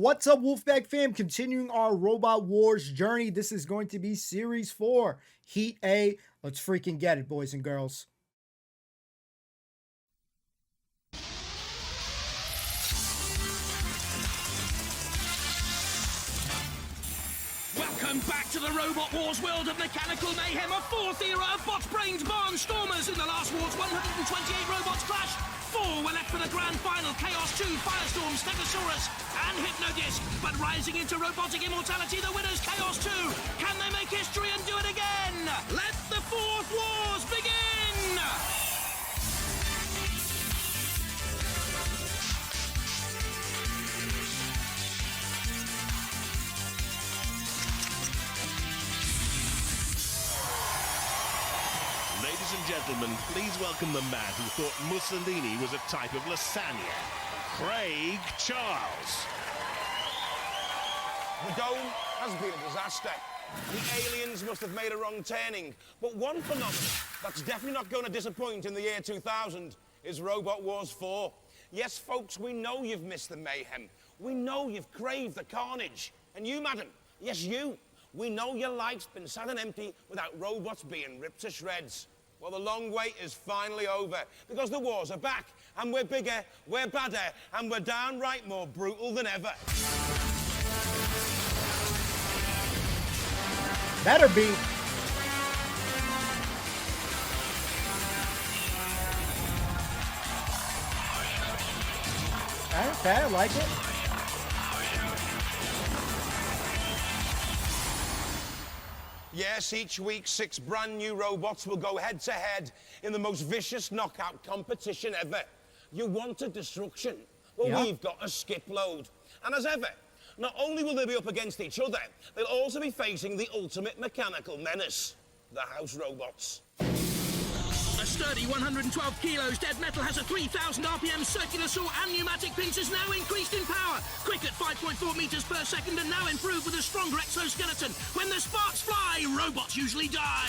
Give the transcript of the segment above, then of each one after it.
What's up, Wolfpack fam? Continuing our Robot Wars journey. This is going to be Series 4, Heat A. Let's freaking get it, boys and girls. Welcome back to the Robot Wars world of mechanical mayhem, a fourth era of bot-brained barnstormers. In the last wars, 128 robots clashed. 4 were left for the grand final: Chaos 2, Firestorm, Stegosaurus, and Hypnodisc. But rising into robotic immortality, the winners, Chaos 2. Can they make history and do it again? Let the fourth wars begin! Ladies and gentlemen, please welcome the man who thought Mussolini was a type of lasagna, Craig Charles. The dome has been a disaster. The aliens must have made a wrong turning. But one phenomenon that's definitely not going to disappoint in the year 2000 is Robot Wars 4. Yes, folks, we know you've missed the mayhem. We know you've craved the carnage. And you, madam, yes, you. We know your life's been sad and empty without robots being ripped to shreds. Well, the long wait is finally over, because the wars are back, and we're bigger, we're badder, and we're downright more brutal than ever. Better be. Okay, I like it. Yes, each week 6 brand new robots will go head to head in the most vicious knockout competition ever. You wanted destruction? Well, yeah. We've got a skip load. And as ever, not only will they be up against each other, they'll also be facing the ultimate mechanical menace, the house robots. A sturdy 112 kilos dead metal has a 3,000 RPM circular saw and pneumatic pincers, now increased in power. Quick at 5.4 meters per second and now improved with a stronger exoskeleton. When the sparks fly, robots usually die.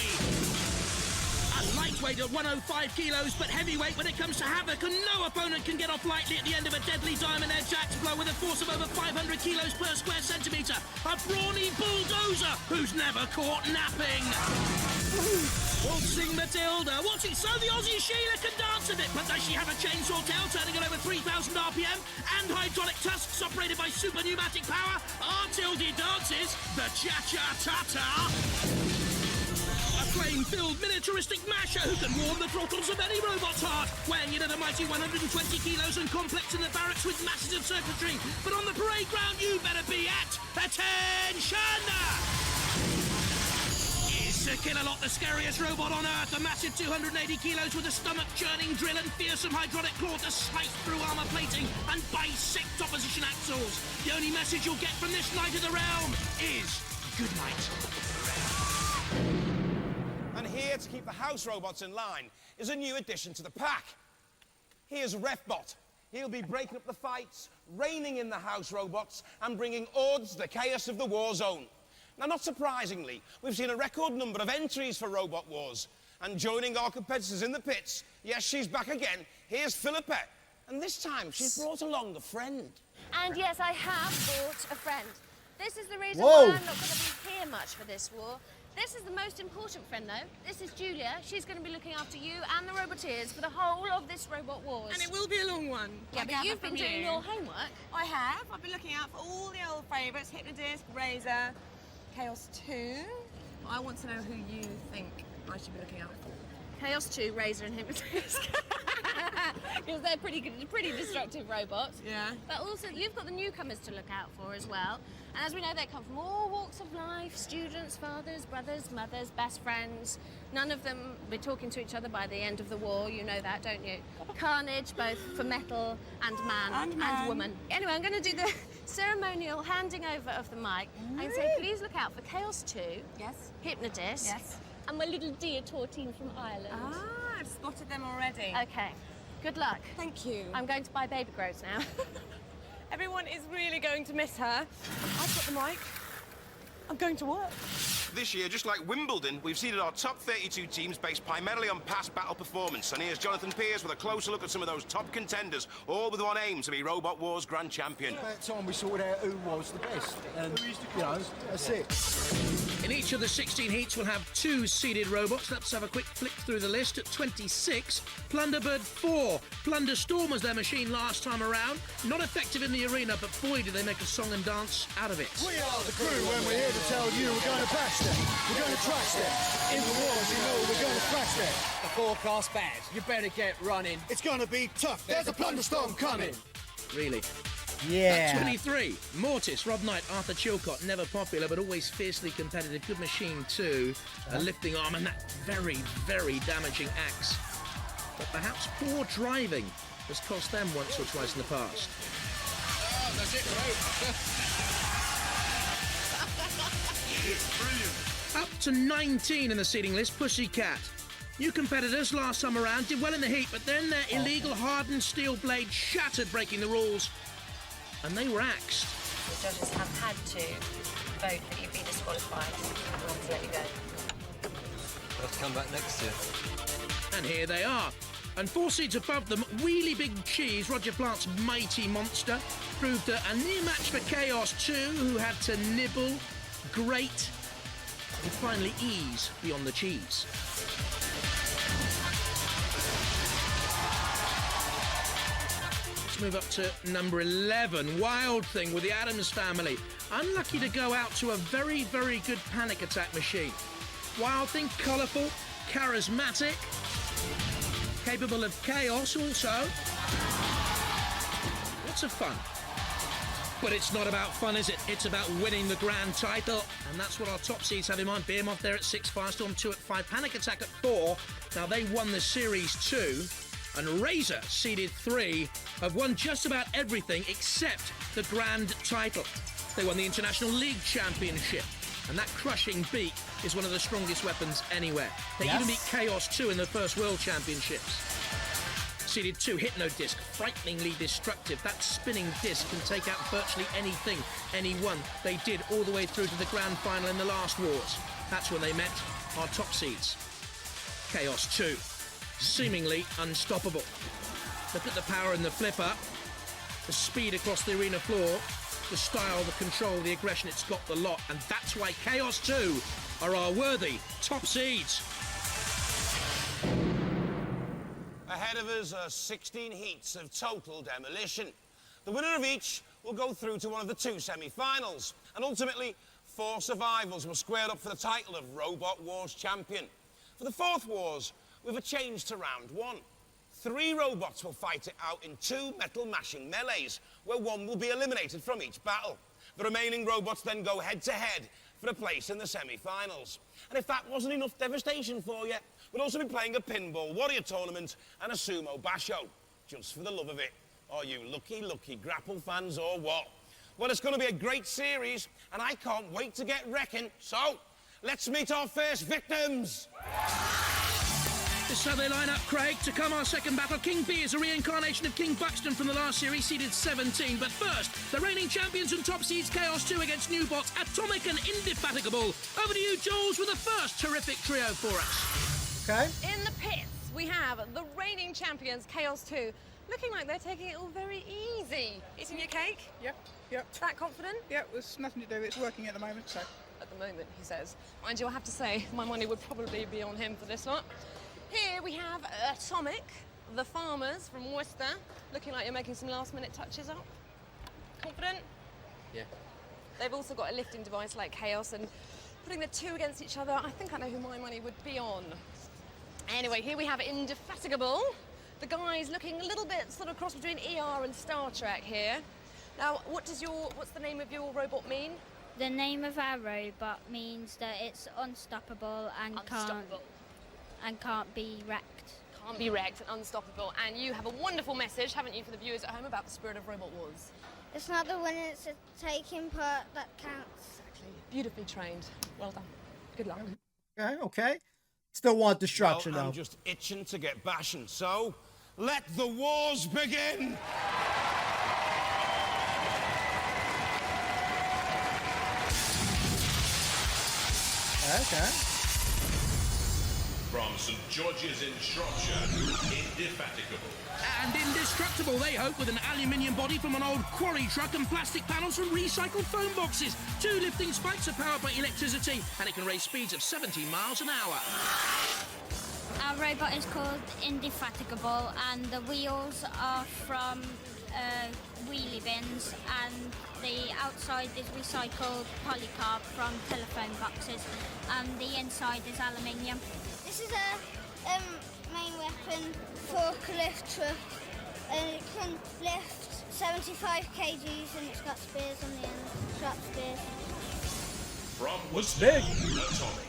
A lightweight at 105 kilos, but heavyweight when it comes to havoc, and no opponent can get off lightly at the end of a deadly diamond edge axe blow with a force of over 500 kilos per square centimetre. A brawny bulldozer who's never caught napping. Waltzing Matilda. What's it so the Aussie Sheila can dance a bit, but does she have a chainsaw tail turning at over 3,000 RPM and hydraulic tusks operated by super pneumatic power? Our Tildy dances the cha-cha-ta-ta. A flame-filled miniaturistic masher who can warm the throttles of any robot's heart, weighing in at a mighty 120 kilos and complex in the barracks with masses of circuitry. But on the parade ground, you better be at attention! To Kill-A-Lot, the scariest robot on Earth, a massive 280 kilos with a stomach-churning drill and fearsome hydraulic claw to slice through armor plating and bisect opposition axles. The only message you'll get from this Knight of the Realm is good night. And here to keep the house robots in line is a new addition to the pack. Here's Refbot. He'll be breaking up the fights, reining in the house robots, and bringing order to the chaos of the war zone. Now, not surprisingly, we've seen a record number of entries for Robot Wars. And joining our competitors in the pits, yes, she's back again. Here's Philippa. And this time, she's brought along a friend. And yes, I have brought a friend. This is the reason Whoa. why I'm not going to be here much for this war. This is the most important friend, though. This is Julia. She's going to be looking after you and the Roboteers for the whole of this Robot Wars. And it will be a long one. Yeah, but you've been doing your homework. I have. I've been looking out for all the old favourites: Hypnodisc, Razor, Chaos 2. I want to know who you think I should be looking out for. Chaos 2, Razor and Hypnodisc. Because they're pretty destructive robots. Yeah. But also, you've got the newcomers to look out for as well. And as we know, they come from all walks of life: students, fathers, brothers, mothers, best friends. None of them will be talking to each other by the end of the war. You know that, don't you? Carnage, both for metal and man and woman. Anyway, I'm going to do the ceremonial handing over of the mic. I can say, please look out for Chaos 2. Yes. Hypnodisc. Yes. And my little dear Tortine from Ireland. Ah, I've spotted them already. Okay. Good luck. Thank you. I'm going to buy baby grows now. Everyone is really going to miss her. I've got the mic. I'm going to work. This year, just like Wimbledon, we've seeded our top 32 teams based primarily on past battle performance. And here's Jonathan Pearce with a closer look at some of those top contenders, all with one aim to be Robot Wars Grand Champion. About time we sorted out who was the best. And, you know, that's it. In each of the 16 heats, we'll have 2 seeded robots. Let's have a quick flick through the list. At 26, Plunderbird 4. Plunderstorm was their machine last time around. Not effective in the arena, but boy, did they make a song and dance out of it. We are the crew, and we're here to tell you we're going to bash them. We're going to trash them. In the wars, you know we're going to thrash them. The forecast bad. You better get running. It's going to be tough. There's a plunderstorm coming. Really? Yeah. At 23, Mortis, Rob Knight, Arthur Chilcott, never popular, but always fiercely competitive. Good machine too. A lifting arm and that very, very damaging axe. But perhaps poor driving has cost them once or twice in the past. Oh, that's it, Up to 19 in the seeding list, Pussycat. New competitors last time around did well in the heat, but then their illegal hardened steel blade shattered, breaking the rules. And they were axed. The judges have had to vote that you'd be disqualified and want to let you go. Let's come back next year. And here they are. And 4 seeds above them, Wheelie Big Cheese, Roger Plant's mighty monster, proved a near match for Chaos 2, who had to nibble, grate, and finally ease beyond the cheese. Move up to number 11, Wild Thing with the Addams family. Unlucky to go out to a very, very good panic attack machine. Wild Thing, colourful, charismatic, capable of chaos also. Lots of fun. But it's not about fun, is it? It's about winning the grand title. And that's what our top seeds have in mind. Behemoth there at 6, Firestorm 2 at 5, Panic Attack at 4. Now they won the Series 2. And Razor, seeded 3, have won just about everything except the grand title. They won the International League Championship, and that crushing beak is one of the strongest weapons anywhere. They even beat Chaos 2 in the first World Championships. Seeded 2, Hypno Disc, frighteningly destructive. That spinning disc can take out virtually anything, anyone. They did all the way through to the grand final in the last wars. That's when they met our top seeds. Chaos 2. Seemingly unstoppable. Look at the power in the flipper, the speed across the arena floor, the style, the control, the aggression, it's got the lot, and that's why Chaos 2 are our worthy top seeds. Ahead of us are 16 heats of total demolition. The winner of each will go through to one of the 2 semi-finals, and ultimately 4 survivals will square up for the title of Robot Wars Champion. For the 4th Wars, with a change to round 1. 3 robots will fight it out in 2 metal mashing melees, where 1 will be eliminated from each battle. The remaining robots then go head-to-head for a place in the semi-finals. And if that wasn't enough devastation for you, we'll also be playing a pinball warrior tournament and a sumo basho, just for the love of it. Are you lucky, lucky grapple fans or what? Well, it's going to be a great series, and I can't wait to get wrecking. So, let's meet our first victims. This is how they line up, Craig. To come our second battle, King B is a reincarnation of King Buxton from the last series, seeded 17. But first, the reigning champions and top seeds Chaos 2 against new bots, Atomic and Indefatigable. Over to you, Jules, with the first terrific trio for us. Okay. In the pits, we have the reigning champions, Chaos 2, looking like they're taking it all very easy. Eating your cake? Yep. That confident? Yep, there's nothing to do. It's working at the moment, so. At the moment, he says. Mind you, I have to say, my money would probably be on him for this lot. Here we have Atomic, the farmers from Worcester, looking like you're making some last-minute touches up. Confident? Yeah. They've also got a lifting device like Chaos, and putting the 2 against each other, I think I know who my money would be on. Anyway, here we have Indefatigable. The guy's looking a little bit sort of cross between ER and Star Trek here. Now, what's the name of your robot mean? The name of our robot means that it's unstoppable and can't be wrecked. Can't be wrecked and unstoppable. And you have a wonderful message, haven't you, for the viewers at home about the spirit of Robot Wars? It's not the winner, it's the taking part that counts. Exactly. Beautifully trained. Well done. Good luck. Okay. Still want destruction, Well, though. I'm just itching to get bashing, so let the wars begin! Okay. From St George's in Shropshire, Indefatigable. And indestructible, they hope, with an aluminium body from an old quarry truck and plastic panels from recycled foam boxes. 2 lifting spikes are powered by electricity, and it can raise speeds of 70 miles an hour. Our robot is called Indefatigable, and the wheels are from wheelie bins, and the outside is recycled polycarb from telephone boxes, and the inside is aluminium. This is a main weapon forklift truck, and it can lift 75 kgs, and it's got spears on the end, sharp spears. From Looks big. Atomic.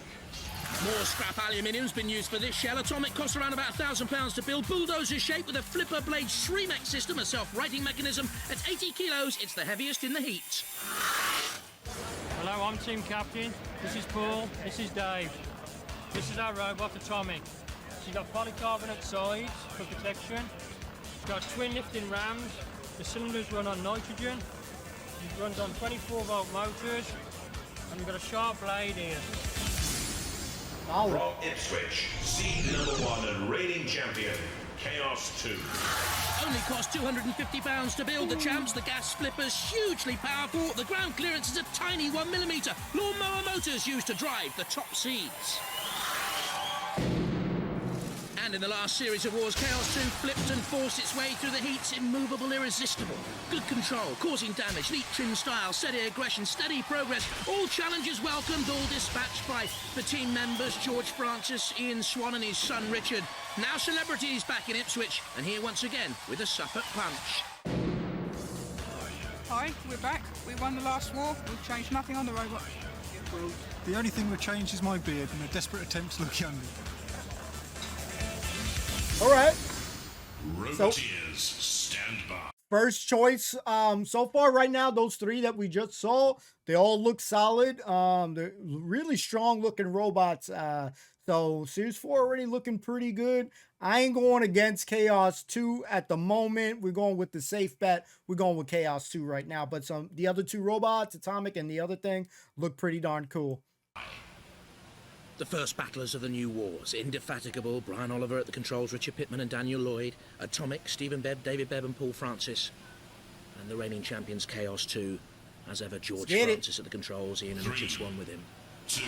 More scrap aluminium's been used for this shell. Atomic costs around about £1,000 to build. Bulldozer shaped with a flipper blade Shremek system, a self-righting mechanism. At 80 kilos, it's the heaviest in the heat. Hello, I'm team captain. This is Paul. This is Dave. This is our robot, Atomic. She's got polycarbonate sides for protection. She's got twin lifting rams. The cylinders run on nitrogen. It runs on 24-volt motors. And we've got a sharp blade here. From Ipswich, seed #1 and reigning champion, Chaos 2. Only cost £250 to build. The champs, the gas flippers, hugely powerful. The ground clearance is a tiny 1mm. Lawnmower motors used to drive the top seeds. And in the last series of wars, Chaos 2 flipped and forced its way through the heats, immovable, irresistible. Good control, causing damage, neat trim style, steady aggression, steady progress. All challenges welcomed, all dispatched by the team members, George Francis, Ian Swan and his son Richard. Now celebrities back in Ipswich, and here once again with a Suffolk punch. Hi, we're back. We won the last war. We've changed nothing on the robot. Well, the only thing we've changed is my beard in a desperate attempt to look younger. All right. Roboteers, stand by. First choice so far right now, those 3 that we just saw, they all look solid. They're really strong looking robots. So Series 4 already looking pretty good. I ain't going against Chaos 2 at the moment. We're going with the safe bet. We're going with Chaos 2 right now. But the other 2 robots, Atomic and the other thing, look pretty darn cool. The first battlers of the new wars. Indefatigable, Brian Oliver at the controls, Richard Pittman and Daniel Lloyd. Atomic, Stephen Bebb, David Bebb and Paul Francis. And the reigning champions, Chaos 2. As ever, George Francis at the controls, Ian and Richard Swan with him. 2,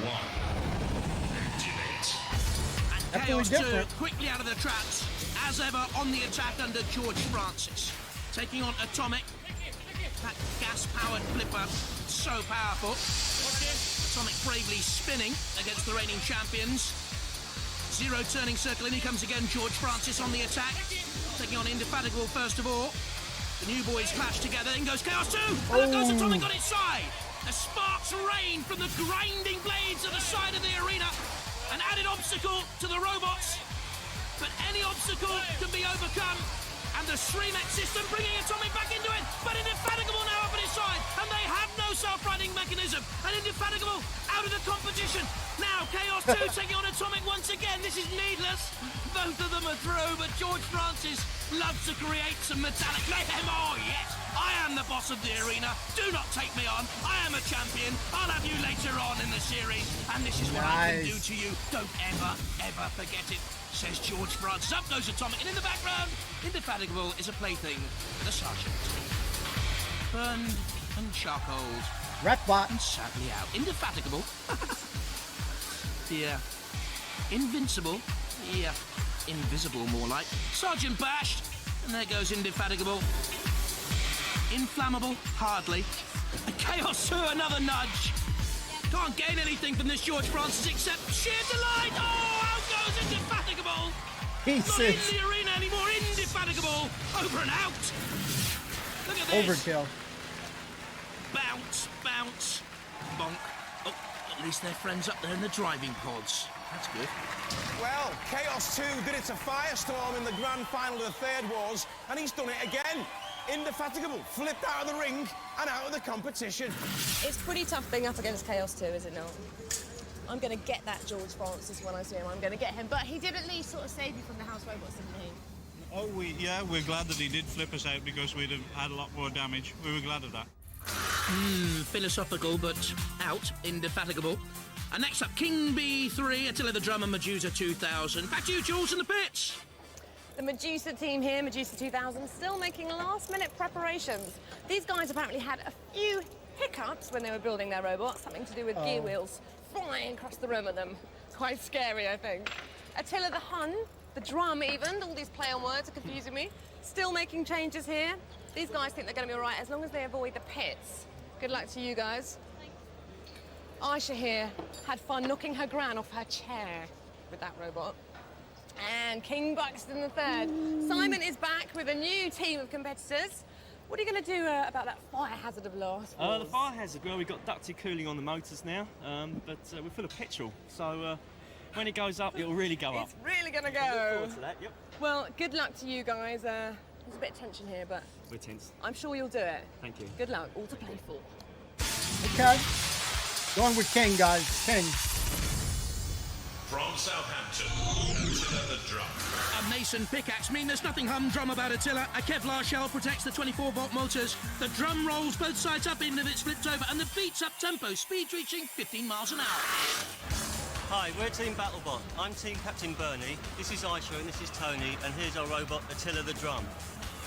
1, activate. And Chaos 2 quickly out of the traps. As ever, on the attack under George Francis. Taking on Atomic. That gas-powered flipper, so powerful. Atomic bravely spinning against the reigning champions. 0 turning circle, in he comes again, George Francis on the attack. Taking on Indefatigable first of all. The new boys clash together, in goes Chaos 2! And there goes Atomic on its side! The sparks rain from the grinding blades at the side of the arena. An added obstacle to the robots. But any obstacle can be overcome. And the Shremek system bringing Atomic back into it, but Indefatigable now up at his side, and they have no self-righting mechanism, and Indefatigable out of the competition. Now Chaos 2 taking on Atomic once again. This is needless. Both of them are through, but George Francis loves to create some metallic mayhem. Oh yes, I am the boss of the arena. Do not take me on. I am a champion. I'll have you later on in the series, and this is what I can do to you. Don't ever, ever forget it, says George Francis. Up goes Atomic, and in the background, Indefatigable is a plaything for the sergeant. Burned and charcoaled. Wreckbot. And sadly out. Indefatigable. Yeah. Invincible. Yeah. Invisible, more like. Sergeant bashed. And there goes Indefatigable. Inflammable. Hardly. And Chaos 2, another nudge. Can't gain anything from this George Francis except sheer delight. Oh, out goes Indefatigable. Not in the arena anymore. Indefatigable. Over and out. Look at this. Overkill. Bounce, bounce, bonk. Oh, at least they're friends up there in the driving pods. That's good. Well, Chaos 2 did it to Firestorm in the grand final of the Third Wars, and he's done it again. Indefatigable, flipped out of the ring and out of the competition. It's pretty tough being up against Chaos 2, is it not? I'm going to get that George Francis when I see him. I'm going to get him. But he did at least sort of save you from the house robots, didn't he? Oh, we're glad that he did flip us out because we'd have had a lot more damage. We were glad of that. Philosophical, but out, indefatigable. And next up, King B3, Attila the Drum and Medusa 2000. Back to you, Jules, in the pits. The Medusa team here, Medusa 2000, still making last-minute preparations. These guys apparently had a few hiccups when they were building their robot, something to do with gear wheels flying across the room at them. Quite scary, I think. Attila the Hun, the drum even, all these play on words are confusing me. Still making changes here. These guys think they're going to be all right as long as they avoid the pits. Good luck to you guys. Aisha here had fun knocking her gran off her chair with that robot. And King Buxton III. Simon is back with a new team of competitors. What are you going to do about that fire hazard of last? The fire hazard, well, we've got ducted cooling on the motors now, but we're full of petrol, so when it goes up, it'll really go up. It's really going to go. Look forward to that, yep. Well, good luck to you guys. There's a bit of tension here, but we're tense. I'm sure you'll do it. Thank you. Good luck, all to play for. Okay. Going with King, guys. King. From Southampton, Attila the Drum. A Mason pickaxe mean there's nothing humdrum about Attila. A Kevlar shell protects the 24-volt motors. The drum rolls both sides up even if it's flipped over, and the beat's up tempo, speeds reaching 15 miles an hour. Hi, we're Team Battlebot. I'm Team Captain Bernie. This is Aisha and this is Tony, and here's our robot Attila the Drum.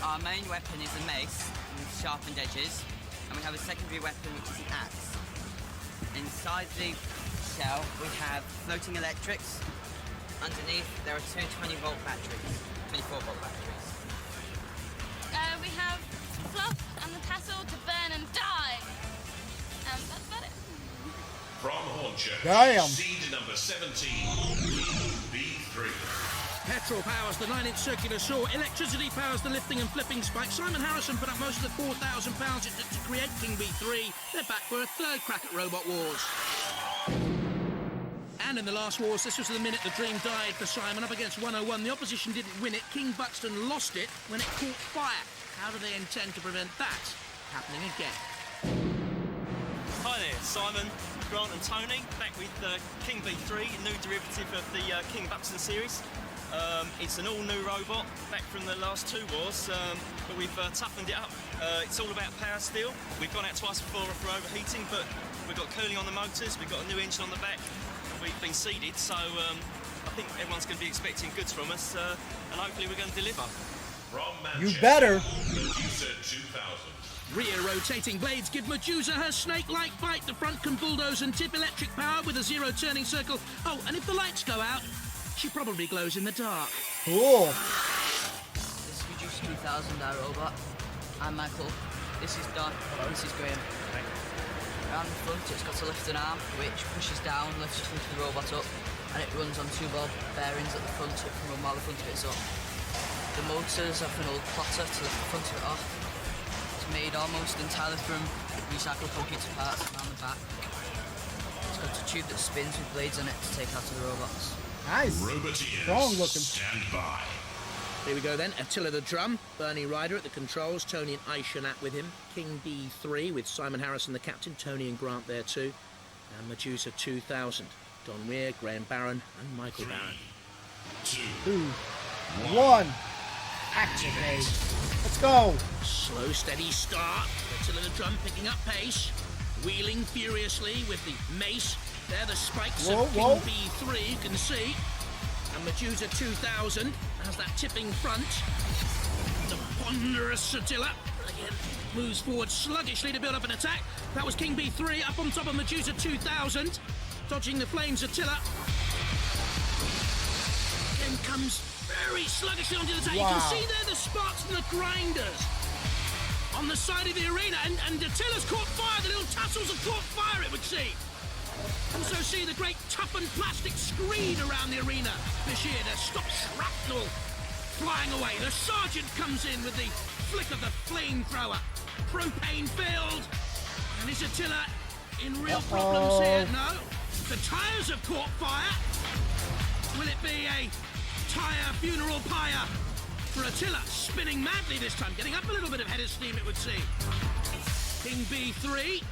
Our main weapon is a mace with sharpened edges, and we have a secondary weapon which is an axe. Inside the shell we have floating electrics. Underneath there are two 20-volt batteries, 24-volt batteries. We have fluff and the tassel to burn and die. That's about it. From Hornchurch, Damn. seed number 17, B3. Petrol powers the 9-inch circular saw. Electricity powers the lifting and flipping spike. Simon Harrison put up most of the £4,000 to create King B3. They're back for a third crack at Robot Wars. And in the last wars, this was the minute the dream died for Simon. Up against 101, the opposition didn't win it. King Buxton lost it when it caught fire. How do they intend to prevent that happening again? Hi there, Simon, Grant and Tony, back with King B3, a new derivative of the King Buxton series. It's an all-new robot, back from the last two wars, but we've toughened it up. It's all about power steel. We've gone out twice before for overheating, but we've got cooling on the motors, we've got a new engine on the back. We've been seeded, so I think everyone's going to be expecting goods from us, and hopefully we're going to deliver. From You better. Medusa 2000. Rear rotating blades give Medusa her snake-like bite. The front can bulldoze and tip electric power with a zero turning circle. Oh, and if the lights go out, she probably glows in the dark. Cool. This is Medusa 2000, our robot. I'm Michael. This is Don. This is Graham. Around the front, it's got a lifting arm which pushes down, lifts the robot up, and it runs on two ball bearings at the front so it can run while the front of it's up. The motors have an old plotter to lift the front of it off. It's made almost entirely from recycled computer parts around the back. It's got a tube that spins with blades on it to take out of the robots. Nice. Roboteers, Strong looking. stand by. Here we go then. Attila the Drum, Bernie Ryder at the controls, Tony and Aisha Nat with him, King B3 with Simon Harrison the captain, Tony and Grant there too, and Medusa 2000, Don Weir, Graham Barron and Michael Barron. 2, 1, activate. Let's go. Slow, steady start. Attila the Drum picking up pace, wheeling furiously with the mace. There the spikes of King B3 you can see. And Medusa 2000 has that tipping front. The ponderous Attila again moves forward sluggishly to build up an attack. That was King B3 up on top of Medusa 2000, dodging the flames. Attila then comes very sluggishly onto the attack. Wow. You can see there the sparks from the grinders on the side of the arena, and Attila's caught fire. The little tassels have caught fire, it would seem. Also see the great toughened plastic screen around the arena this year to stop shrapnel flying away. The sergeant comes in with the flick of the flamethrower. Propane filled. And is Attila in real problems here? No. The tyres have caught fire. Will it be a tyre funeral pyre for Attila? Spinning madly this time, getting up a little bit of head of steam, it would seem. King B3.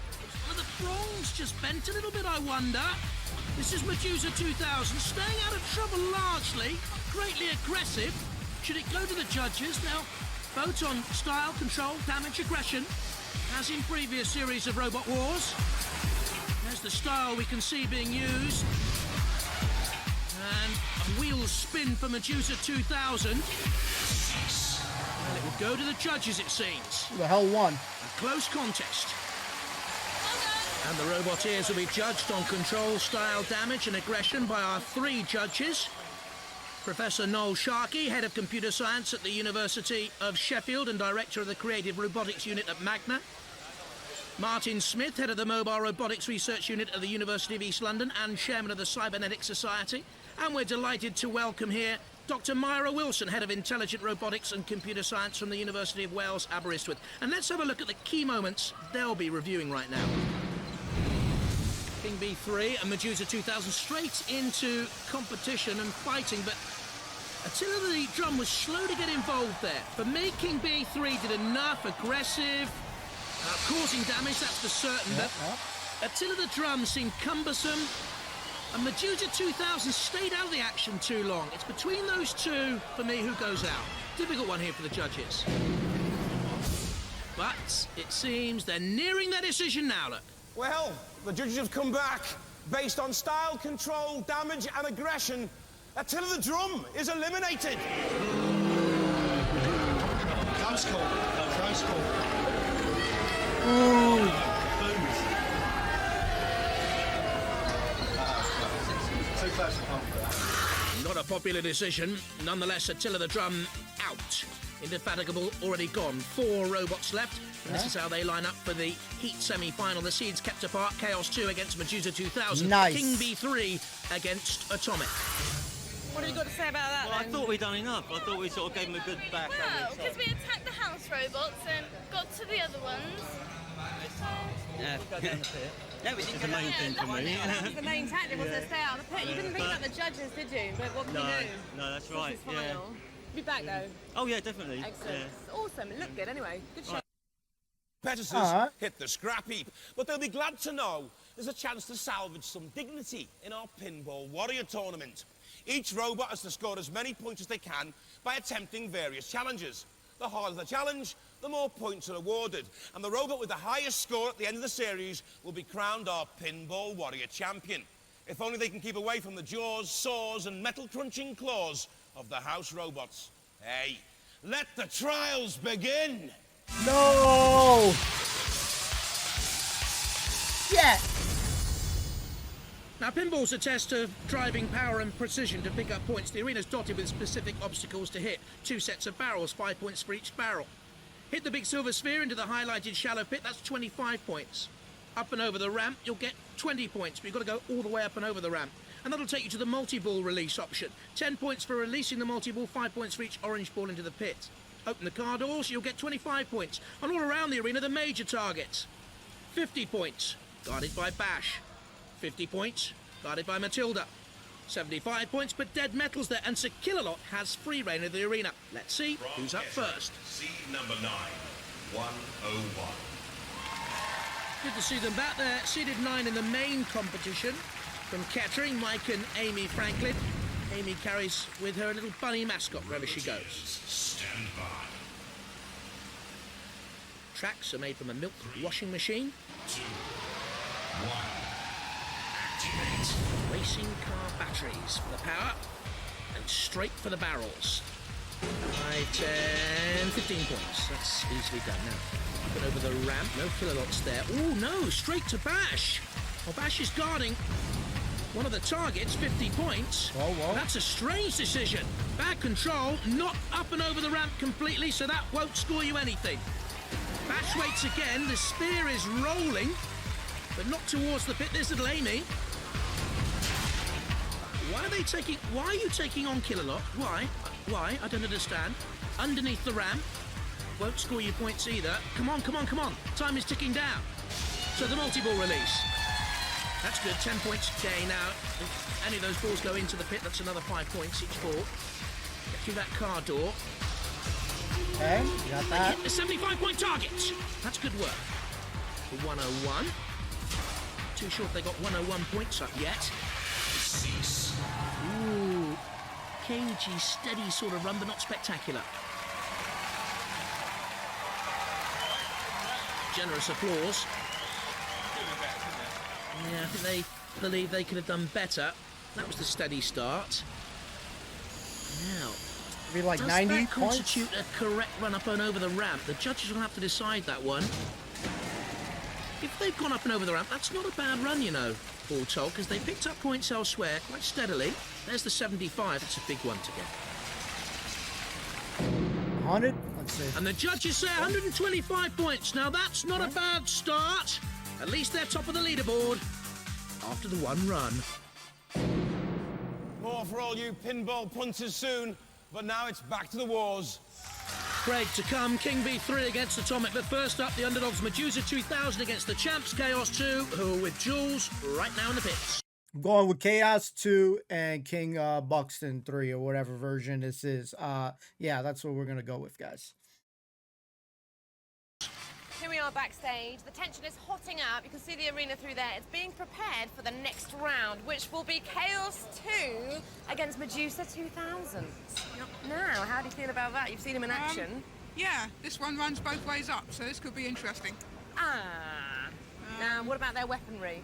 Are the prongs just bent a little bit, I wonder? This is Medusa 2000, staying out of trouble largely, greatly aggressive. Should it go to the judges? Now, vote on style, control, damage, aggression. As in previous series of Robot Wars, there's the style we can see being used. And a wheel spin for Medusa 2000. Well, it will go to the judges, it seems. Who the hell won? A close contest. And the Roboteers will be judged on control, style, damage and aggression by our 3 judges. Professor Noel Sharkey, Head of Computer Science at the University of Sheffield and Director of the Creative Robotics Unit at Magna. Martin Smith, Head of the Mobile Robotics Research Unit at the University of East London and Chairman of the Cybernetics Society. And we're delighted to welcome here Dr. Myra Wilson, Head of Intelligent Robotics and Computer Science from the University of Wales, Aberystwyth. And let's have a look at the key moments they'll be reviewing right now. King B3 and Medusa 2000 straight into competition and fighting, but Attila the Drum was slow to get involved there. For me, King B3 did enough, aggressive, causing damage, that's for certain, but Attila the Drum seemed cumbersome, and Medusa 2000 stayed out of the action too long. It's between those two, for me, who goes out. Difficult one here for the judges. But it seems they're nearing their decision now, look. Well, the judges have come back. Based on style, control, damage and aggression, Attila the Drum is eliminated. Close call. Close call. Ooh. Too close to home. Not a popular decision. Nonetheless, Attila the Drum out. Indefatigable already gone. 4 robots left. And this is how they line up for the Heat semi-final. The seeds kept apart. Chaos 2 against Medusa 2000. Nice. King B3 against Atomic. What have you got to say about that, Well, I then? thought we'd done enough. I thought we sort of gave them a good back. Well, because we attacked the house robots and got to the other ones. Yeah. Yeah, we didn't go the main thing for me. That was the main tactic, was to stay out of the pit. You didn't think about the judges, did you? But what can you do? No, that's right. This is final. Be back, though. Oh, yeah, definitely. Excellent. Yeah. Awesome. It looked good, anyway. Good show. Competitors hit the scrap heap, but they'll be glad to know there's a chance to salvage some dignity in our Pinball Warrior tournament. Each robot has to score as many points as they can by attempting various challenges. The harder the challenge, the more points are awarded, and the robot with the highest score at the end of the series will be crowned our Pinball Warrior champion. If only they can keep away from the jaws, saws and metal-crunching claws of the house robots. Hey, let the trials begin! No! Yeah! Now, pinball's a test of driving power and precision to pick up points. The arena's dotted with specific obstacles to hit. 2 sets of barrels, 5 points for each barrel. Hit the big silver sphere into the highlighted shallow pit, that's 25 points. Up and over the ramp, you'll get 20 points, but you've got to go all the way up and over the ramp. And that'll take you to the multi-ball release option. 10 points for releasing the multi-ball, 5 points for each orange ball into the pit. Open the car doors, you'll get 25 points. And all around the arena, the major targets. 50 points, guarded by Bash. 50 points, guarded by Matilda. 75 points, but Dead Metal's there, and Sir Killalot has free reign of the arena. Let's see who's up first. Seed number 9, 101. Good to see them back there. Seeded 9 in the main competition. From Kettering, Mike and Amy Franklin. Amy carries with her a little bunny mascot wherever she goes. Stand by. Tracks are made from a milk washing machine. 2, 1. Activate. Racing car batteries for the power. And straight for the barrels. 5, 10, 15 points. That's easily done now. Up and over the ramp. No Killalots there. Oh, no. Straight to Bash. Well, Bash is guarding one of the targets, 50 points. Whoa. That's a strange decision. Bad control, not up and over the ramp completely, so that won't score you anything. Bash waits again. The spear is rolling, but not towards the pit. There's little Amy. Why are you taking on Killalot? Why? I don't understand. Underneath the ramp. Won't score you points either. Come on. Time is ticking down. So the multi-ball release. That's good, 10 points gain now. If any of those balls go into the pit, that's another 5 points each ball. Get through that car door. Okay, got that. Hit the 75-point target. That's good work. For 101. Too sure if they got 101 points up yet. Cease. Ooh, cagey, steady sort of run, but not spectacular. Generous applause. Yeah, I think they believe they could have done better. That was the steady start. Now, Be like does 90 that points? constitute a correct run up and over the ramp? The judges will have to decide that one. If they've gone up and over the ramp, that's not a bad run, you know, all told, because they picked up points elsewhere quite steadily. There's the 75. It's a big one to get. 100? Let's see. And the judges say 125 points. Now, that's not a bad start. At least they're top of the leaderboard after the one run. More for all you pinball punters soon, but now it's back to the wars. Craig to come, King B3 against Atomic, but first up, the underdogs Medusa 2000 against the champs Chaos 2, who are with Jules right now in the pits. I'm going with Chaos 2 and King Buxton 3 or whatever version this is. Yeah, that's what we're going to go with, guys. Here we are backstage. The tension is hotting up. You can see the arena through there. It's being prepared for the next round, which will be Chaos 2 against Medusa 2000. Now, how do you feel about that? You've seen him in action. Yeah, this one runs both ways up, so this could be interesting. Now, what about their weaponry?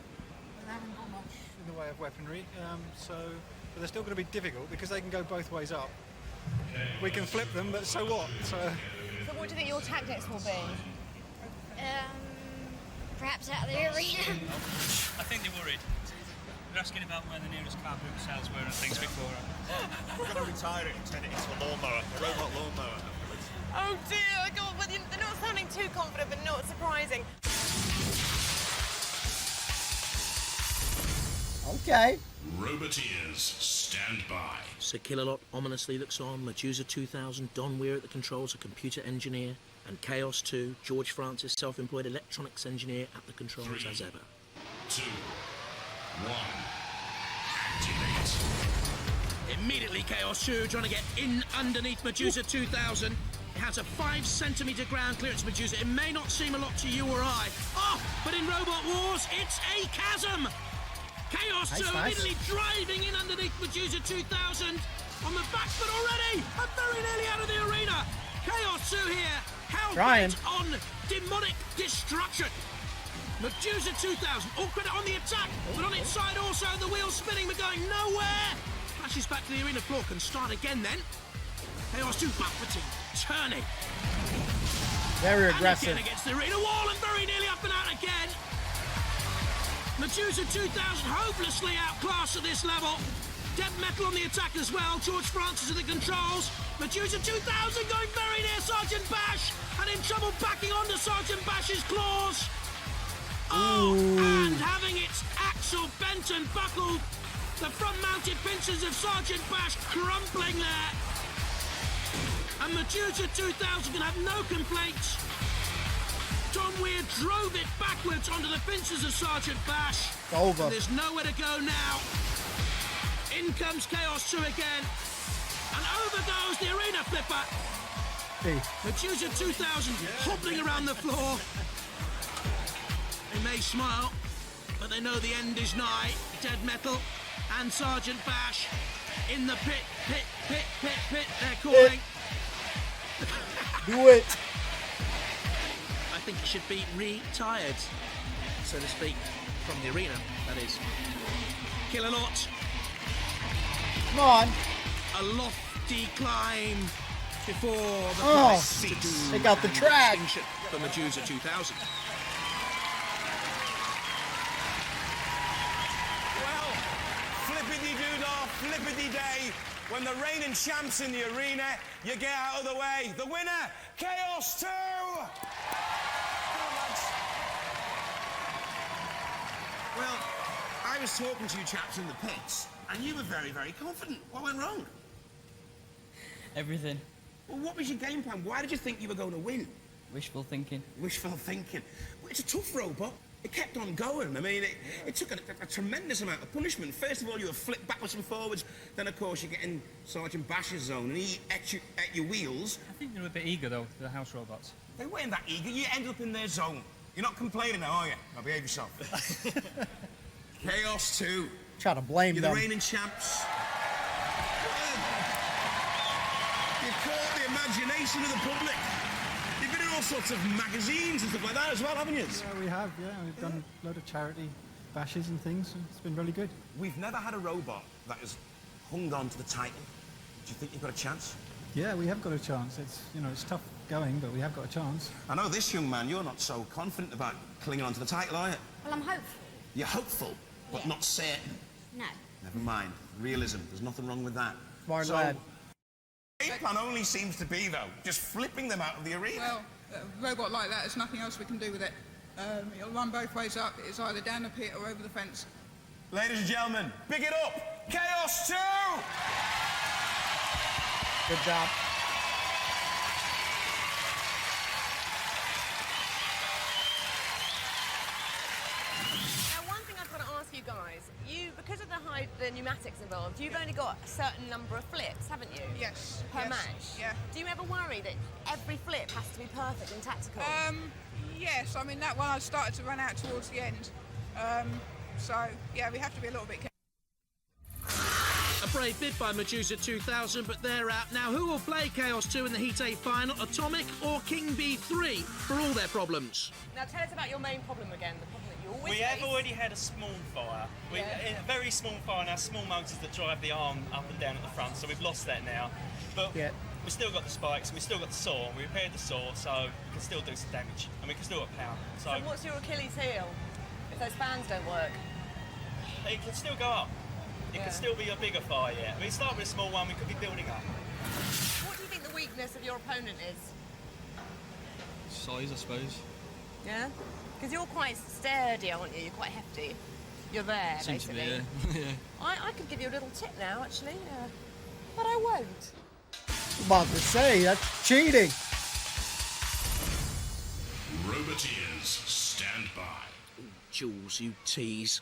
They haven't got much in the way of weaponry, but they're still going to be difficult because they can go both ways up. We can flip them, but so what? So what do you think your tactics will be? Perhaps out of the arena. I think they're worried. They're asking about where the nearest car boot sales were and things before. We're going to retire it and turn it into a lawnmower, a robot lawnmower. Oh dear, God, well, they're not sounding too confident, but not surprising. Okay. Roboteers, stand by. Sir Killalot ominously looks on. Medusa 2000, Don Weir at the controls, a computer engineer. And Chaos 2, George Francis, self-employed electronics engineer at the controls as ever. 2, 1, activate. Immediately Chaos 2 trying to get in underneath Medusa 2000. It has a 5-centimetre ground clearance, Medusa. It may not seem a lot to you or I. Oh, but in Robot Wars, it's a chasm. Chaos 2 immediately driving in underneath Medusa 2000 on the back foot already. And very nearly out of the arena. Chaos 2 here. Hell-bent on demonic destruction. Medusa 2000, all credit on the attack, but on its side also, the wheels spinning, but going nowhere. Flashes back to the arena floor, can start again then. Chaos 2 buffeting, turning. Very aggressive. And again against the arena wall, and very nearly up and out again. Medusa 2000 hopelessly outclassed at this level. Dead Metal on the attack as well. George Francis at the controls. Medusa 2000 going very near Sergeant Bash and in trouble backing onto Sergeant Bash's claws. Oh, and having its axle bent and buckled. The front-mounted pincers of Sergeant Bash crumpling there. And Medusa 2000 can have no complaints. Tom Weir drove it backwards onto the pincers of Sergeant Bash. Over. And there's nowhere to go now. In comes Chaos 2 again. And over goes the arena flipper. Hey. Medusa 2000 hobbling around the floor. They may smile, but they know the end is nigh. Dead Metal and Sergeant Bash in the pit. They're calling. Do it. I think it should be retired, so to speak, from the arena, that is. Killalot. Come on. A lofty climb before the take out the track for Medusa 2000. Well, flippity-doo-dah, flippity-day. When the reigning champ's in the arena, you get out of the way. The winner, Chaos 2! Well, I was talking to you chaps in the pits, and you were very, very confident. What went wrong? Everything. Well, what was your game plan? Why did you think you were going to win? Wishful thinking. Wishful thinking. Well, it's a tough robot. It kept on going. I mean, it took a tremendous amount of punishment. First of all, you were flipped backwards and forwards. Then, of course, you get in Sergeant Bash's zone, and he ate your wheels. I think they're a bit eager, though, the house robots. They weren't that eager. You ended up in their zone. You're not complaining now, are you? Now, behave yourself. Chaos 2. Try to blame You're them. the reigning champs. You caught the imagination of the public. You've been in all sorts of magazines and stuff like that as well, haven't you? Yeah, we have, yeah. We've done a lot of charity bashes and things. And it's been really good. We've never had a robot that has hung on to the title. Do you think you've got a chance? Yeah, we have got a chance. It's, you know, it's tough going, but we have got a chance. I know this young man, you're not so confident about clinging on to the title, are you? Well, I'm hopeful. You're hopeful, but Yeah. not certain. No. Never mind. Realism. There's nothing wrong with that. Smart lad. The plan only seems to be, though, just flipping them out of the arena. Well, a robot like that, there's nothing else we can do with it. It'll run both ways up. It's either down the pit or over the fence. Ladies and gentlemen, big it up! Chaos 2! Good job. Now, one thing I've got to ask you guys, because of the pneumatics involved, you've only got a certain number of flips, haven't you? Yes. Per yes, match? Yeah. Do you ever worry that every flip has to be perfect and tactical? Yes, I mean, that one I started to run out towards the end. So, yeah, we have to be a little bit careful. A brave bid by Medusa 2000, but they're out. Now, who will play Chaos 2 in the Heat 8 final, Atomic or King B3, for all their problems? Now, tell us about your main problem again, the problem that you always We face. have already had a small fire. A very small fire, and our small motors that drive the arm up and down at the front, so we've lost that now. But we've still got the spikes, and we've still got the saw, and we repaired the saw, so we can still do some damage, and we can still get power. So what's your Achilles heel if those fans don't work? It can still go up. It can still be a bigger fire, yeah. I mean, start with a small one, we could be building up. What do you think the weakness of your opponent is? Size, I suppose. Yeah? Because you're quite sturdy, aren't you? You're quite hefty. You're there, Seems to be, basically. yeah. I could give you a little tip now, actually, but I won't. About to say, that's cheating. Roboteers, stand by. Jules, you tease.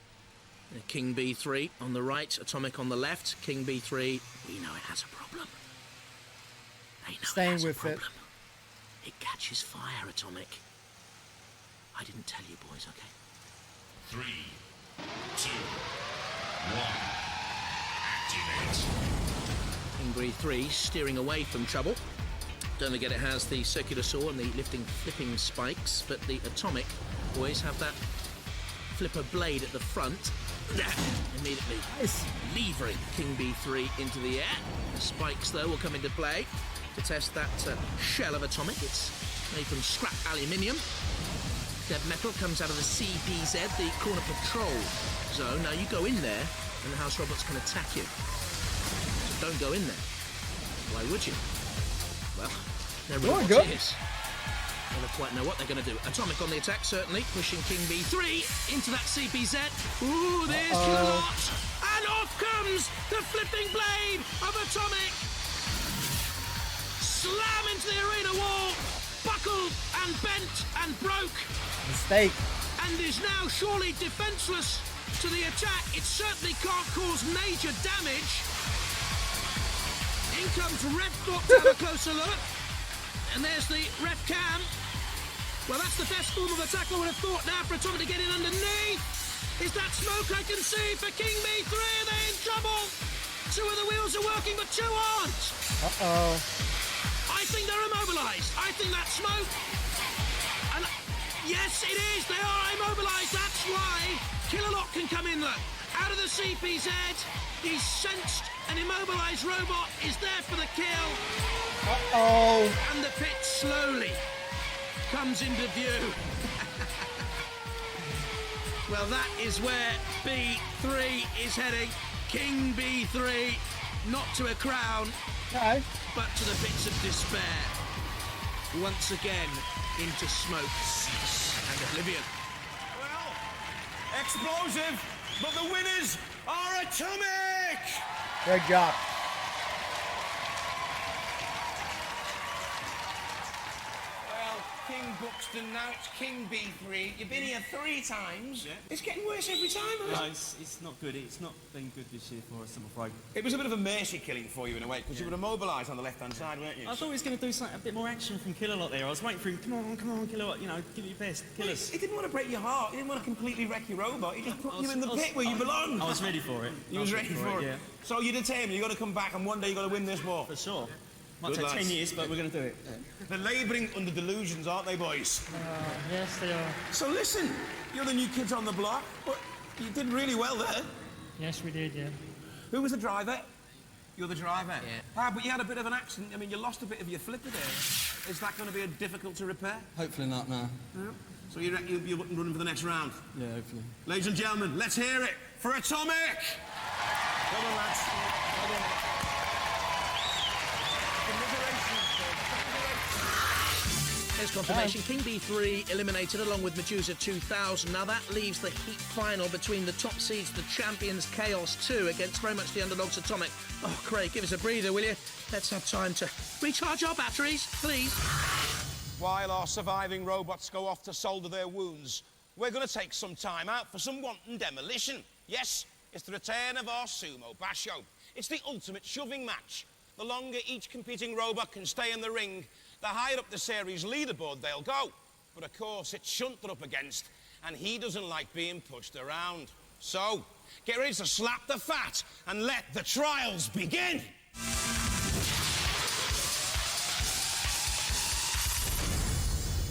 King B3 on the right, Atomic on the left. King B3, we know it has a problem. They know Staying it has with a problem. It catches fire, Atomic. I didn't tell you, boys, okay? 3, 2, 1. Activate. King B3 steering away from trouble. Don't forget it has the circular saw and the flipping spikes, but the Atomic boys have that flipper blade at the front. Immediately levering King B3 into the air. The spikes, though, will come into play to test that shell of Atomic. It's made from scrap aluminium. Dead metal comes out of the CPZ, the corner patrol zone. Now, you go in there, and the house robots can attack you. So don't go in there. Why would you? Well, they're robots. They don't quite know what they're going to do. Atomic on the attack, certainly, pushing King B3 into that CPZ. Ooh, there's Kilolot! And off comes the flipping blade of Atomic! Slam into the arena wall, buckled and bent and broke. Mistake. And is now surely defenseless to the attack. It certainly can't cause major damage. In comes Ref Bot to have a closer look. And there's the Ref Cam. Well, that's the best form of attack I would have thought now for Atomic to get in underneath. Is that smoke I can see for King B3? Are they in trouble? 2 of the wheels are working, but 2 aren't. Uh-oh. I think they're immobilised. I think that's smoke. And yes, it is. They are immobilised. That's why Kilolot can come in, look. Out of the CPZ. He's sensed an immobilised robot is there for the kill. Uh-oh. And the pit slowly comes into view. Well, that is where B3 is heading. King B3, not to a crown, but to the pits of despair. Once again, into smoke and oblivion. Well, explosive, but the winners are Atomic! Good job. King Buxton, now it's King B3. You've been here 3 times. Yeah. It's getting worse every time, isn't it? No, it's not good. It's not been good this year for us, I'm afraid. It was a bit of a mercy killing for you in a way, because you were immobilised on the left-hand side, weren't you? I thought he was going to do something, a bit more action from Kilolot there. I was waiting for him, come on, Kilolot, you know, give it your best, kill us. He didn't want to break your heart. He didn't want to completely wreck your robot. He just put you in the pit where you belong. I was ready for it. You was ready for it? Yeah. So you're determined. You've got to come back, and one day you've got to win this war. For sure. Might Good take 10 lads. years, but we're going to do it. They're labouring under delusions, aren't they, boys? Yes, they are. So listen, you're the new kids on the block, but you did really well there. Yes, we did, yeah. Who was the driver? You're the driver? Yeah. Ah, but you had a bit of an accident. I mean, you lost a bit of your flipper there. Is that going to be difficult to repair? Hopefully not, no. No. So you reckon you'll be up and running for the next round? Yeah, hopefully. Ladies and gentlemen, let's hear it for Atomic! Come on, lads. Well done. There's confirmation. King B3 eliminated along with Medusa 2000. Now that leaves the heat final between the top seeds, the champions Chaos 2 against very much the underdogs Atomic. Oh, Craig, give us a breather, will you? Let's have time to recharge our batteries, please. While our surviving robots go off to solder their wounds, we're going to take some time out for some wanton demolition. Yes, it's the return of our sumo basho. It's the ultimate shoving match. The longer each competing robot can stay in the ring, the higher up the series leaderboard they'll go. But of course, it's Shunt they're up against, and he doesn't like being pushed around. So, get ready to slap the fat and let the trials begin.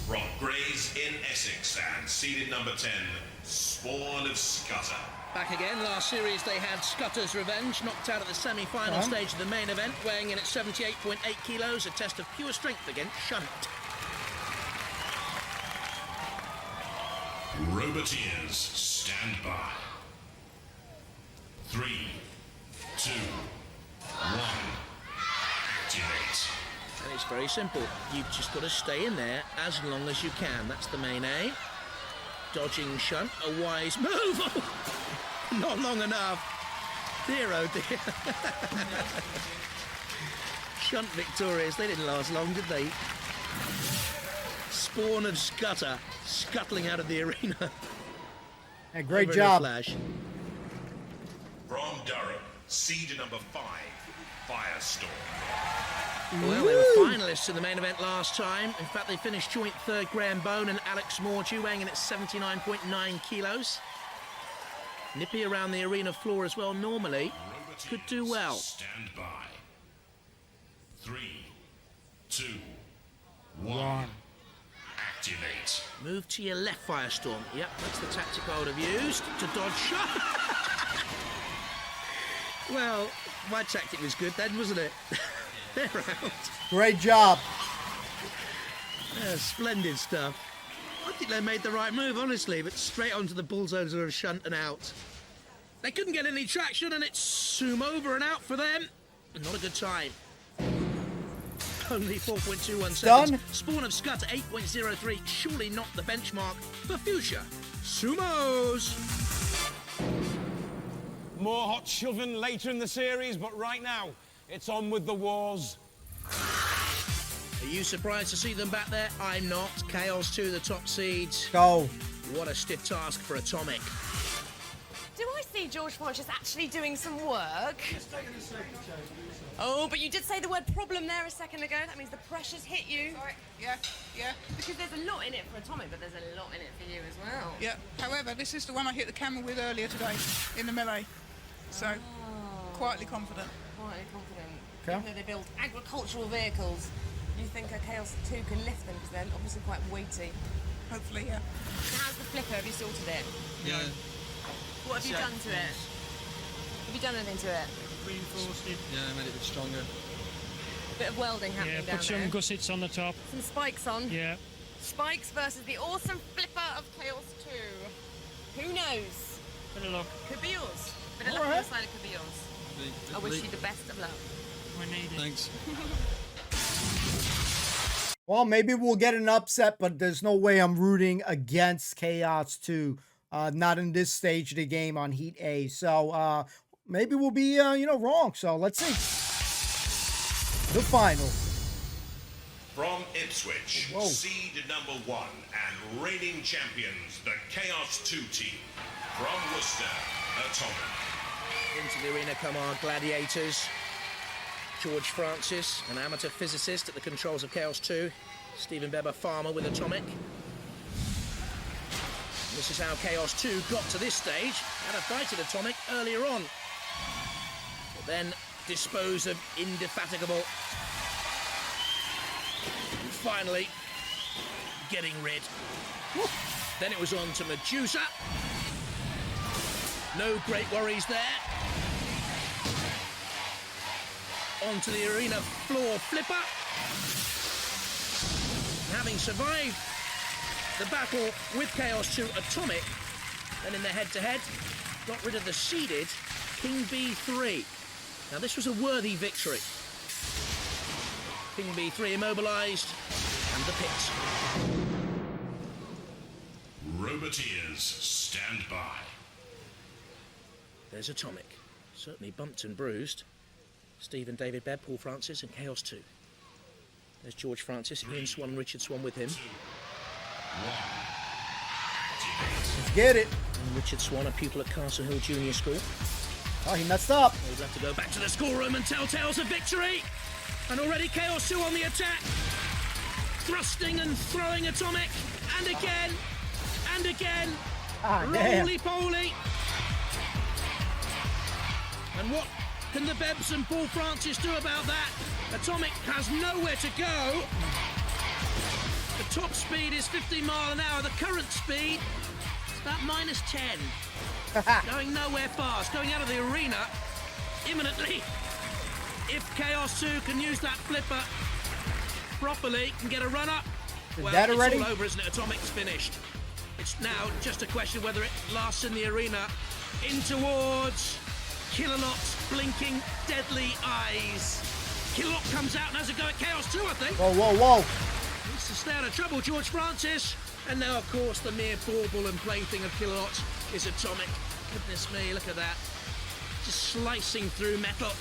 From Grays in Essex and seeded number 10, Spawn of Scudder. Back again. Last series they had Scutter's Revenge, knocked out at the semi-final stage of the main event, weighing in at 78.8 kilos, a test of pure strength against Shunt. Roboteers, stand by. 3, 2, 1, activate. And it's very simple. You've just got to stay in there as long as you can. That's the main aim. Dodging Shunt, a wise move. Not long enough. Dear, oh dear. Shunt victorious. They didn't last long, did they? Spawn of Scutter, scuttling out of the arena. Hey, great Over in a job. flash. From Durham, seed number 5, Firestorm. Well, they were finalists in the main event last time. In fact, they finished joint third. Graham Bone and Alex Mordew, weighing in at 79.9 kilos. Nippy around the arena floor as well normally. Could do well. Stand by. 3, 2, 1. Activate. Move to your left, Firestorm. Yep, that's the tactic I would have used to dodge shot. Well, my tactic was good then, wasn't it? They're out. Great job. Yeah, splendid stuff. I think they made the right move, honestly, but straight onto the bulldozer of Shunt and out. They couldn't get any traction, and it's zoom over and out for them. Not a good time. Only 4.21 seconds. Done. Spawn of Scudder 8.03. Surely not the benchmark for future sumos. More hot shoving later in the series, but right now, it's on with the wars. Are you surprised to see them back there? I'm not. Chaos 2, the top seeds. Go. What a stiff task for Atomic. Do I see George Francis actually doing some work? Oh, but you did say the word problem there a second ago. That means the pressure's hit you. Sorry. Yeah, yeah. Because there's a lot in it for Atomic, but there's a lot in it for you as well. Yeah. However, this is the one I hit the camera with earlier today in the melee. So, quietly confident. Quietly confident. Okay. Even though they build agricultural vehicles, you think a Chaos 2 can lift them because they're obviously quite weighty. Hopefully, yeah. How's the flipper? Have you sorted it? Yeah. What have you done to it? Have you done anything to it? Reinforced it. Yeah, I made it a bit stronger. Bit of welding happening Yeah, down put some there. gussets on the top. Some spikes on. Yeah. Spikes versus the awesome flipper of Chaos 2. Who knows? Bit of luck. Could be yours. Bit of luck on your side, it could be yours. I wish you the best of luck. We need it. Thanks. Well, maybe we'll get an upset, but there's no way I'm rooting against Chaos 2. Not in this stage of the game on Heat A. So maybe we'll be, wrong. So let's see. The final. From Ipswich, seed number 1 and reigning champions, the Chaos 2 team. From Worcester, Atomic. Into the arena come our gladiators. George Francis, an amateur physicist at the controls of Chaos 2. Stephen Beber, farmer with Atomic. This is how Chaos 2 got to this stage. Had a fight at Atomic earlier on. But then dispose of Indefatigable. finally getting rid. Then it was on to Medusa. No great worries there. Onto the arena floor flipper. Having survived the battle with Chaos 2 Atomic, then in the head-to-head, got rid of the seeded King B3. Now this was a worthy victory. King B3 immobilised, and the pits. Roboteers, stand by. There's Atomic. Certainly bumped and bruised. Stephen David Bebb, Paul Francis, and Chaos 2. There's George Francis, Ian Swan, and Richard Swan with him. Let's get it. And Richard Swan, a pupil at Castle Hill Junior School. Oh, he messed up. He'll have to go back to the schoolroom and tell tales of victory. And already Chaos 2 on the attack. Thrusting and throwing Atomic. And again. And again. Roly-poly. And what can the Bebbs and Paul Francis do about that? Atomic has nowhere to go. The top speed is 15 mile an hour. The current speed is about -10. Going nowhere fast. Going out of the arena imminently. If Chaos 2 can use that flipper properly, can get a run up. Well, that it's already? all over, isn't it? Atomic's finished. It's now just a question whether it lasts in the arena. In towards Kilolot's blinking deadly eyes. Kilolot comes out and has a go at Chaos 2, I think. Whoa, whoa, whoa. Needs to stay out of trouble, George Francis. And now, of course, the mere bauble and plaything of Kilolot is Atomic. Goodness me, look at that. Just slicing through metal.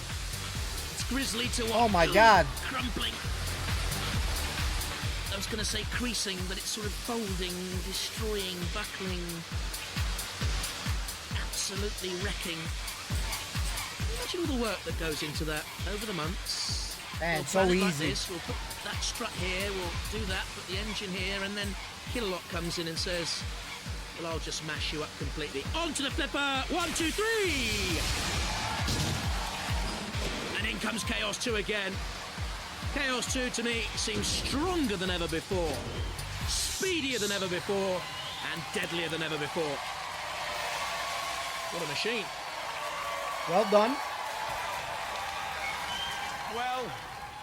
It's grisly to watch. Oh my God. Crumpling. I was going to say creasing, but it's sort of folding, destroying, buckling. Absolutely wrecking. Imagine all the work that goes into that over the months. Man, We'll so plan it like easy. this. We'll put that strut here, we'll do that, put the engine here, and then Kilolot comes in and says, well, I'll just mash you up completely. Onto the flipper. 1, 2, 3. And in comes Chaos 2 again. Chaos 2 to me seems stronger than ever before, speedier than ever before, and deadlier than ever before. What a machine. Well done. Well,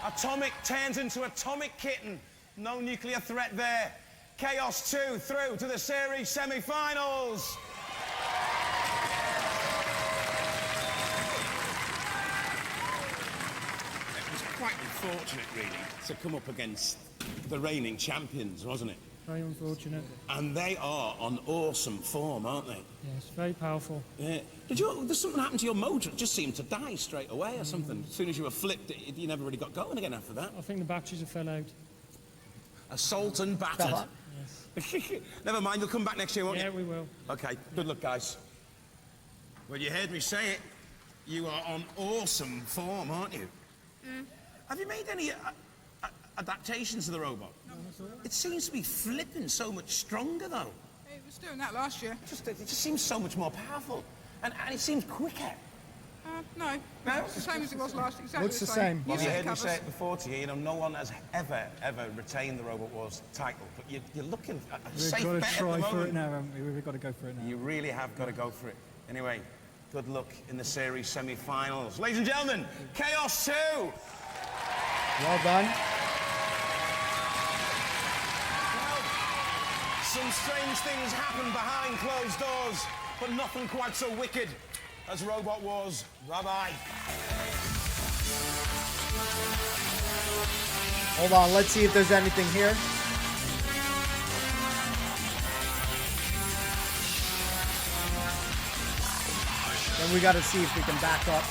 Atomic turns into Atomic Kitten. No nuclear threat there. Chaos 2 through to the series semi-finals. It was quite unfortunate, really, to come up against the reigning champions, wasn't it? Very unfortunate. And they are on awesome form, aren't they? Yes, very powerful. Yeah. There's something happened to your motor? It just seemed to die straight away or something. As soon as you were flipped, you never really got going again after that. I think the batteries have fell out. Assault and battered. Yes. Never mind, you'll come back next year, won't you? Yeah, we will. Okay, good luck, guys. Well, you heard me say it. You are on awesome form, aren't you? Have you made any adaptations to the robot? No. It seems to be flipping so much stronger, though. It was doing that last year. It just seems so much more powerful. And it seems quicker. No. No? It's the same as it was last year. Exactly Looks the same. Well, you Using heard me covers. say it before to you, no one has ever retained the Robot Wars title, but you're looking at a We've safe got to bet at the try for moment. it now, haven't we? We've got to go for it now. You really have got to go for it. Anyway, good luck in the series semi-finals. Ladies and gentlemen, Chaos 2! Well done. Some strange things happen behind closed doors, but nothing quite so wicked as Robot Wars. Bye-bye. Hold on, let's see if there's anything here. Then we gotta see if we can back up.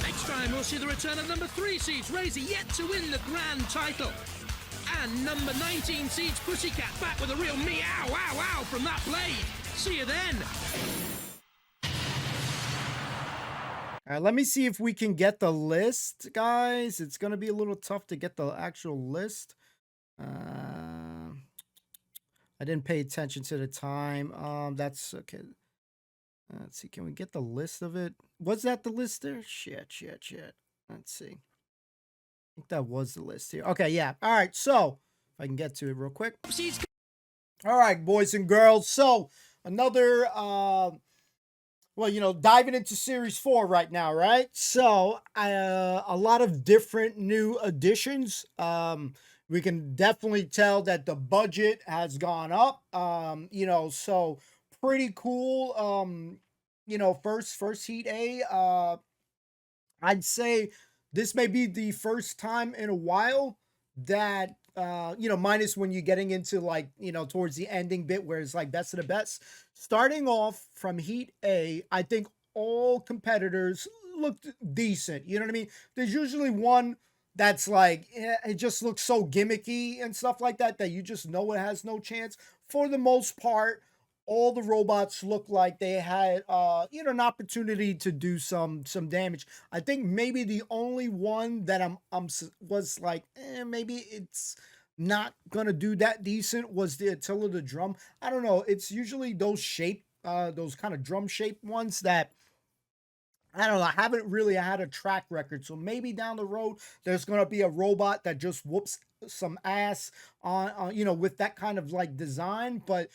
Next time we'll see the return of number 3 seeds, Razor, yet to win the grand title. And number 19 seeds, Pussycat, back with a real meow, wow, wow from that blade. See you then. All right, let me see if we can get the list, guys. It's going to be a little tough to get the actual list. I didn't pay attention to the time. That's okay. Let's see. Can we get the list of it? Was that the list there? Shit. Let's see. I think that was the list here. Okay, yeah. All right. So if I can get to it real quick. All right, boys and girls. So another, well, you know, diving into Series 4 right now, right? So a lot of different new additions. We can definitely tell that the budget has gone up. You know, so pretty cool. You know, first Heat A. I'd say this may be the first time in a while that you know, minus when you're getting into like, you know, towards the ending bit where it's like best of the best. Starting off from Heat A, I think all competitors looked decent. You know what I mean? There's usually one that's like, it just looks so gimmicky and stuff like that, that you just know it has no chance. For the most part, all the robots look like they had you know, an opportunity to do some damage. I think maybe the only one that was like, maybe it's not gonna do that decent was the Attila the Drum. I don't know. It's usually those those kind of drum shaped ones that, I don't know, I haven't really had a track record. So maybe down the road there's gonna be a robot that just whoops some ass on you know, with that kind of like design. But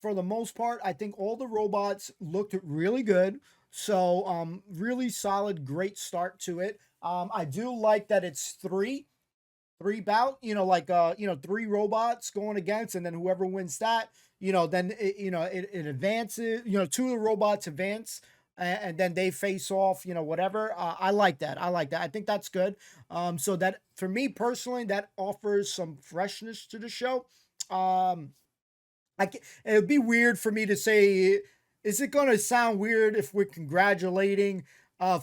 for the most part, I think all the robots looked really good. So really solid, great start to it. I do like that it's three bout, you know, like you know, three robots going against, and then whoever wins that, you know, then you know, it advances, you know, two of the robots advance, and then they face off, you know, whatever. I like that. I think that's good. So that, for me personally, that offers some freshness to the show. It would be weird for me to say, is it going to sound weird if we're congratulating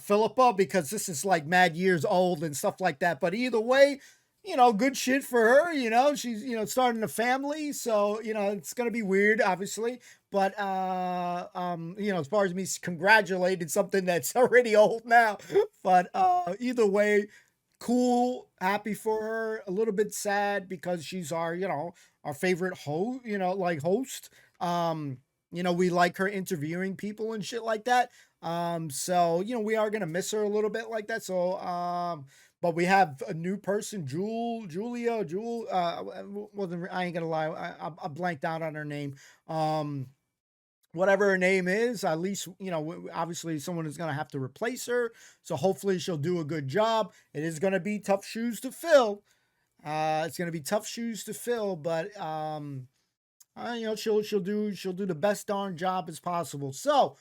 Philippa, because this is like mad years old and stuff like that? But either way, you know, good shit for her. You know, she's, you know, starting a family, so, you know, it's going to be weird, obviously. But you know, as far as me congratulating something that's already old now, but either way, cool, happy for her, a little bit sad because she's our, you know, our favorite you know, like host. You know, we like her interviewing people and shit like that. So, you know, we are gonna miss her a little bit like that. So, but we have a new person, Julia, wasn't, I ain't gonna lie, I blanked out on her name. Whatever her name is, at least, you know, obviously someone is going to have to replace her. So hopefully she'll do a good job. It is going to be tough shoes to fill. It's going to be tough shoes to fill, but, you know, she'll do the best darn job as possible. So,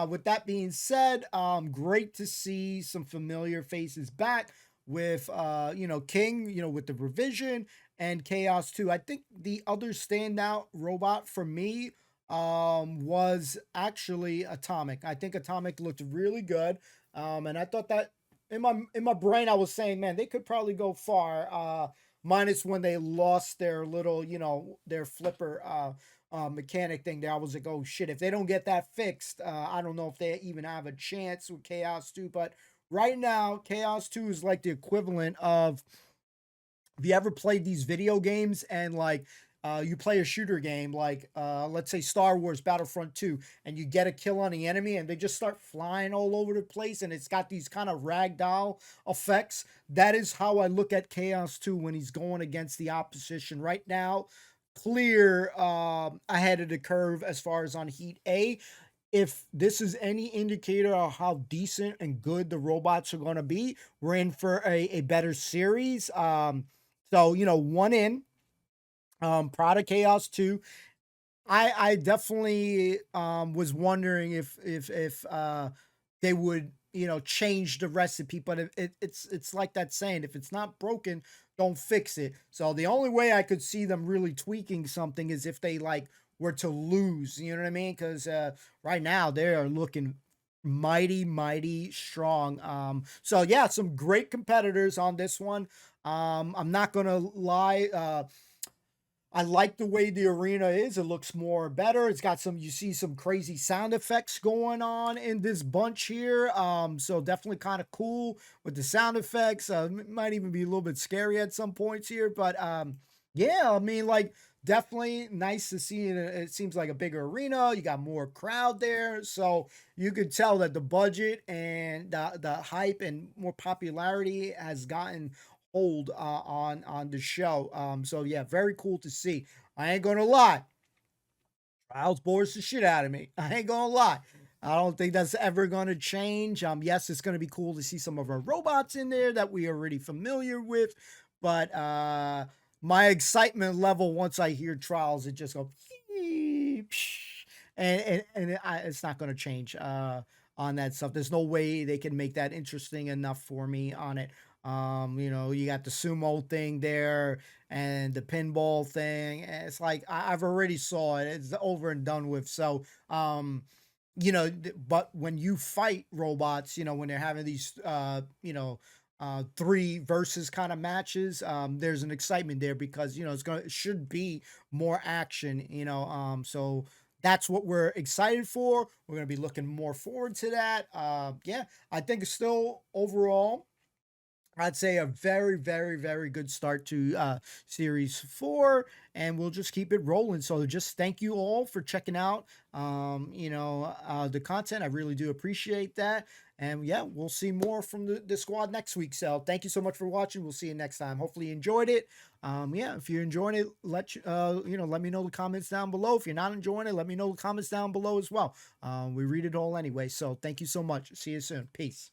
with that being said, great to see some familiar faces back with, you know, King, you know, with the revision, and Chaos too. I think the other standout robot for me was actually Atomic. I think Atomic looked really good. And I thought that in my brain, I was saying, man, they could probably go far. Minus when they lost their little, you know, their flipper mechanic thing there. I was like, oh shit, if they don't get that fixed, I don't know if they even have a chance with Chaos 2. But right now, Chaos 2 is like the equivalent of, have you ever played these video games and like, you play a shooter game like, let's say Star Wars Battlefront 2, and you get a kill on the enemy and they just start flying all over the place and it's got these kind of ragdoll effects. That is how I look at Chaos 2 when he's going against the opposition right now. Clear ahead of the curve as far as on Heat A. If this is any indicator of how decent and good the robots are going to be, we're in for a better series. So, you know, one in. Proud of Chaos 2. I definitely was wondering if they would, you know, change the recipe, but it's like that saying, if it's not broken, don't fix it. So the only way I could see them really tweaking something is if they like were to lose, you know what I mean? Because right now they are looking mighty strong. So yeah, some great competitors on this one. I'm not gonna lie, I like the way the arena is. It looks more better. It's got some, you see some crazy sound effects going on in this bunch here. So definitely kind of cool with the sound effects. Might even be a little bit scary at some points here, but Yeah, I mean, like, definitely nice to see it. It seems like a bigger arena. You got more crowd there, so you could tell that the budget and the hype and more popularity has gotten hold on the show. So yeah, very cool to see. I ain't gonna lie, Trials bores the shit out of me. I ain't gonna lie. I don't think that's ever gonna change. Yes, it's gonna be cool to see some of our robots in there that we are already familiar with, but my excitement level once I hear Trials, it just goes, it's not gonna change on that stuff. There's no way they can make that interesting enough for me on it. You got the sumo thing there and the pinball thing. And it's like I've already saw it. It's over and done with. So, but when you fight robots, when they're having these, three versus kind of matches, there's an excitement there because it should be more action. So that's what we're excited for. We're gonna be looking more forward to that. Yeah, I think it's still overall, I'd say a very, very, very good start to series 4, and we'll just keep it rolling. So just thank you all for checking out, the content. I really do appreciate that. And yeah, we'll see more from the squad next week. So thank you so much for watching. We'll see you next time. Hopefully you enjoyed it. Yeah, if you're enjoying it, let me know in the comments down below. If you're not enjoying it, let me know in the comments down below as well. We read it all anyway. So thank you so much. See you soon. Peace.